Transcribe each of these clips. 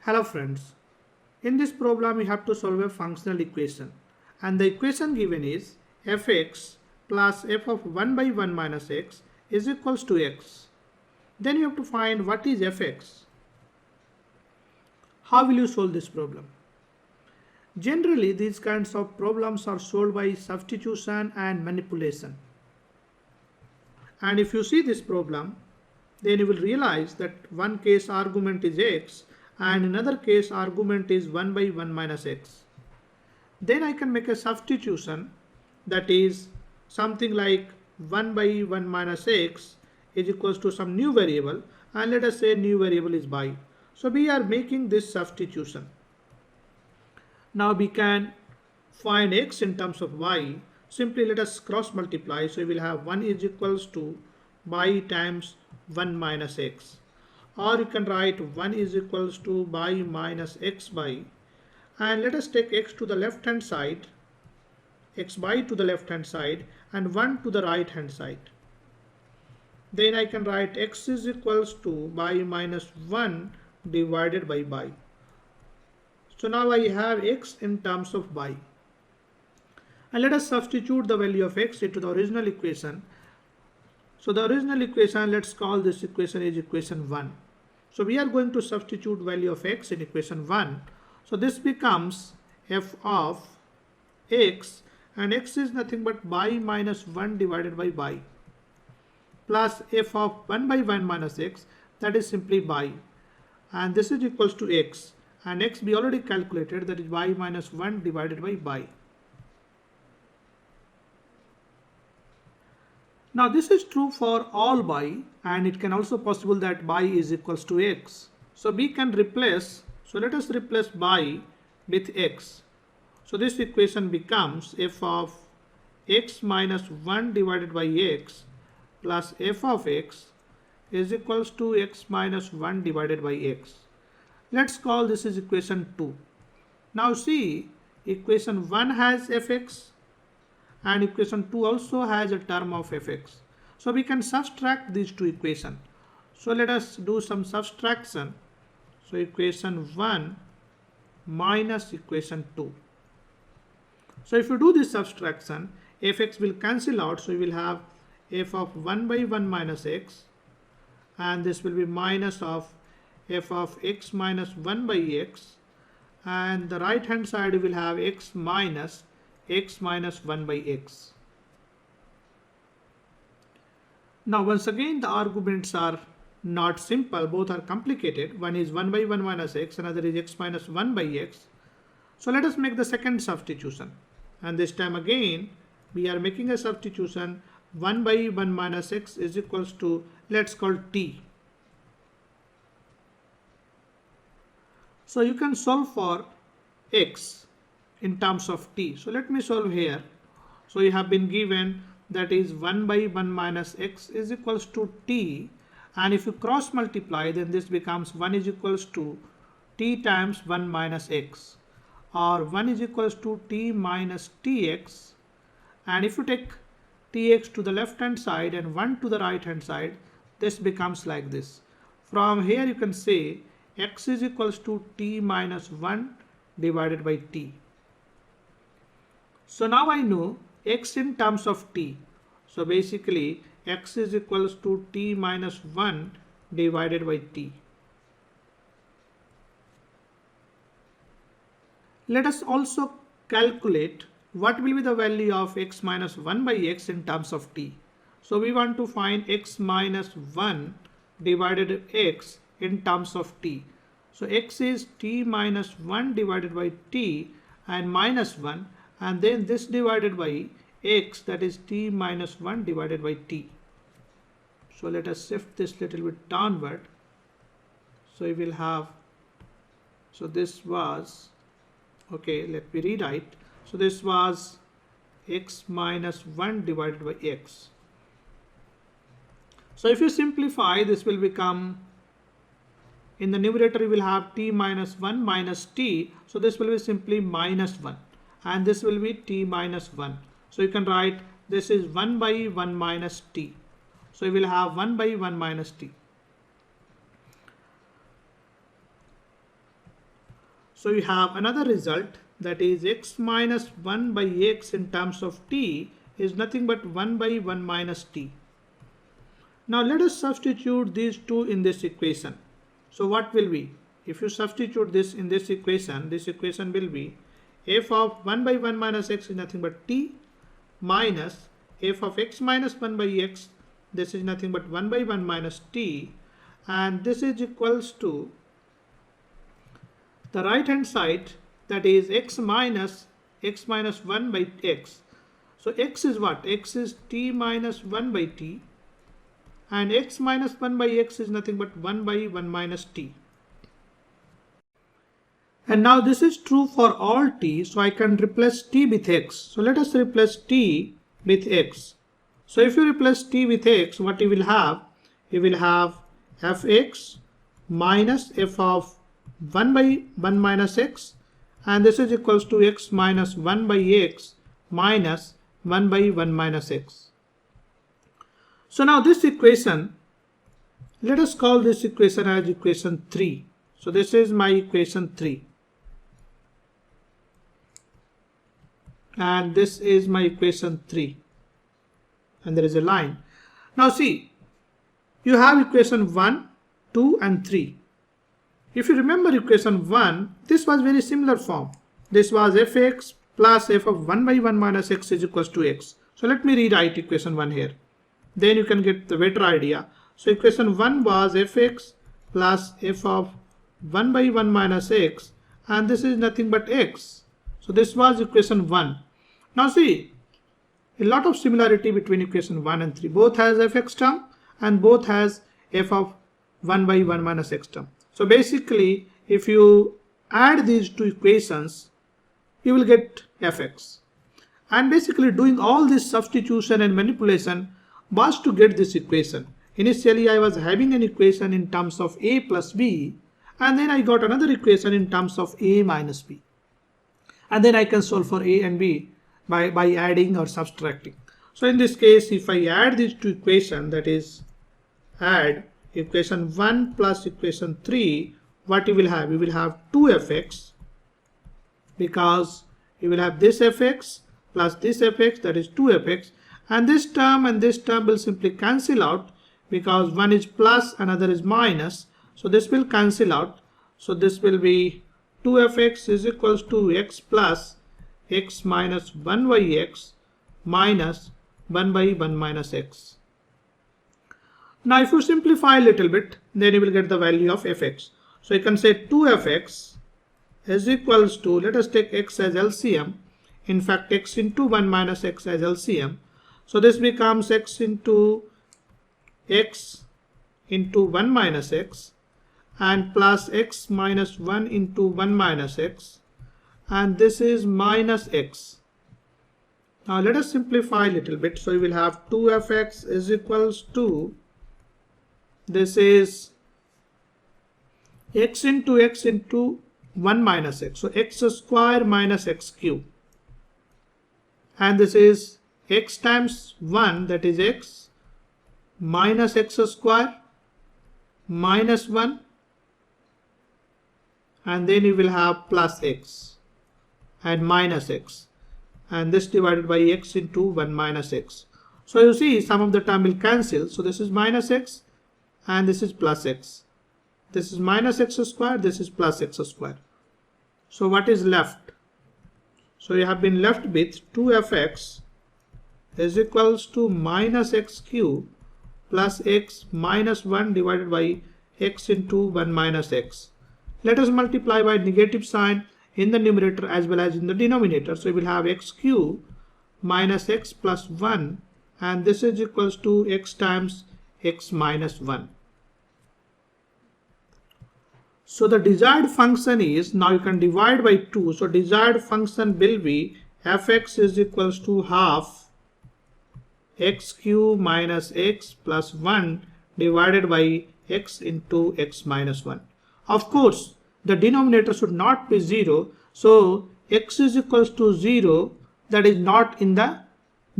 Hello friends, in this problem we have to solve a functional equation and the equation given is fx plus f of 1 by 1 minus x is equals to x. Then you have to find what is fx. How will you solve this problem? Generally these kinds of problems are solved by substitution and manipulation. And if you see this problem, then you will realize that one case argument is x and in another case argument is 1 by 1 minus x. Then I can make a substitution, that is something like 1 by 1 minus x is equals to some new variable, and let us say new variable is y. So we are making this substitution. Now we can find x in terms of y. Simply let us cross multiply. So we will have 1 is equals to y times 1 minus x. Or you can write 1 is equals to y minus x by, and let us take x to the left hand side, x by to the left hand side and 1 to the right hand side. Then I can write x is equals to y minus 1 divided by y. So now I have x in terms of y. And let us substitute the value of x into the original equation. So the original equation, let's call this equation is equation 1. So we are going to substitute value of x in equation 1. So this becomes f of x, and x is nothing but y minus 1 divided by y, plus f of 1 by 1 minus x, that is simply y, and this is equals to x, and x we already calculated, that is y minus 1 divided by y. Now this is true for all y, and it can also possible that y is equals to x. So we can replace, so let us replace y with x. So this equation becomes f of x minus 1 divided by x plus f of x is equals to x minus 1 divided by x. Let's call this is equation 2. Now see, equation 1 has fx and equation 2 also has a term of fx. So we can subtract these two equations. So let us do some subtraction. So equation 1 minus equation 2. So if you do this subtraction, fx will cancel out. So you will have f of 1 by 1 minus x, and this will be minus of f of x minus 1 by x, and the right hand side you will have x minus 1 by x. Now once again the arguments are not simple, both are complicated. One is 1 by 1 minus x, another is x minus 1 by x. So let us make the second substitution, and this time again we are making a substitution. 1 by 1 minus x is equals to, let's call t. So you can solve for x in terms of t. So let me solve here. So you have been given, that is 1 by 1 minus x is equals to t, and if you cross multiply, then this becomes 1 is equals to t times 1 minus x, or 1 is equals to t minus tx, and if you take tx to the left hand side and 1 to the right hand side, this becomes like this. From here you can say x is equals to t minus 1 divided by t. So now I know x in terms of t. So basically x is equals to t minus 1 divided by t. Let us also calculate what will be the value of x minus 1 by x in terms of t. So we want to find x minus 1 divided by x in terms of t. So x is t minus 1 divided by t and minus 1, and then this divided by x, that is t minus 1 divided by t. So let us shift this little bit downward. So we will have, so this was, okay, let me rewrite. So this was x minus 1 divided by x. So if you simplify, this will become, in the numerator you will have t minus 1 minus t. So this will be simply minus 1, and this will be t minus 1. So you can write this is 1 by 1 minus t. So you will have 1 by 1 minus t. So you have another result, that is x minus 1 by x in terms of t is nothing but 1 by 1 minus t. Now let us substitute these two in this equation. So what will be? If you substitute this in this equation will be f of 1 by 1 minus x is nothing but t minus f of x minus 1 by x, this is nothing but 1 by 1 minus t, and this is equals to the right hand side, that is x minus 1 by x. So x is what? X is t minus 1 by t, and x minus 1 by x is nothing but 1 by 1 minus t. And now this is true for all t, so I can replace t with x. So let us replace t with x. So if you replace t with x, what you will have? You will have fx minus f of 1 by 1 minus x, and this is equals to x minus 1 by x minus 1 by 1 minus x. So now this equation, let us call this equation as equation 3. So this is my equation 3. And this is my equation 3. And there is a line. Now see, you have equation 1, 2 and 3. If you remember equation 1, this was very similar form. This was fx plus f of 1 by 1 minus x is equals to x. So let me rewrite equation 1 here. Then you can get the better idea. So equation 1 was fx plus f of 1 by 1 minus x, and this is nothing but x. So this was equation 1. Now see, a lot of similarity between equation 1 and 3. Both has fx term and both has f of 1 by 1 minus x term. So basically, if you add these two equations, you will get fx. And basically doing all this substitution and manipulation was to get this equation. Initially, I was having an equation in terms of a plus b, and then I got another equation in terms of a minus b. And then I can solve for a and b by adding or subtracting. So in this case, if I add these two equations, that is add equation 1 plus equation 3, what you will have? You will have 2fx, because you will have this fx plus this fx, that is 2fx, and this term will simply cancel out, because one is plus, another is minus, so this will cancel out. So this will be 2fx is equals to x plus x minus 1 by x minus 1 by 1 minus x. Now if you simplify a little bit, then you will get the value of fx. So you can say 2fx is equals to, let us take x as LCM, in fact x into 1 minus x as LCM. So this becomes x into 1 minus x, and plus x minus 1 into 1 minus x, and this is minus x. Now let us simplify a little bit. So you will have 2fx is equals to, this is x into 1 minus x. So x square minus x cube. And this is x times 1, that is x, minus x square minus 1. And then you will have plus x and minus x, and this divided by x into 1 minus x. So you see, some of the term will cancel. So this is minus x and this is plus x. This is minus x square, this is plus x square. So what is left? So you have been left with 2fx is equals to minus x cube plus x minus 1 divided by x into 1 minus x. Let us multiply by negative sign in the numerator as well as in the denominator. So we will have x cube minus x plus 1, and this is equals to x times x minus 1. So the desired function is, now you can divide by 2. So desired function will be fx is equals to half x cube minus x plus 1 divided by x into x minus 1. Of course, the denominator should not be 0. So x is equals to 0, that is not in the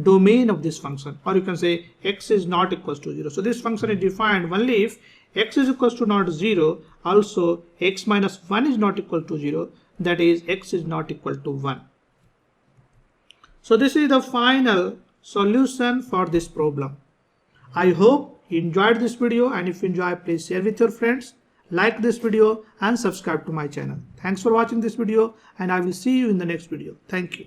domain of this function. Or you can say x is not equals to 0. So this function is defined only if x is equals to not 0, also x minus 1 is not equal to 0. that is x is not equal to 1. So this is the final solution for this problem. I hope you enjoyed this video, and if you enjoy, please share with your friends, like this video and subscribe to my channel. Thanks for watching this video, and I will see you in the next video. Thank you.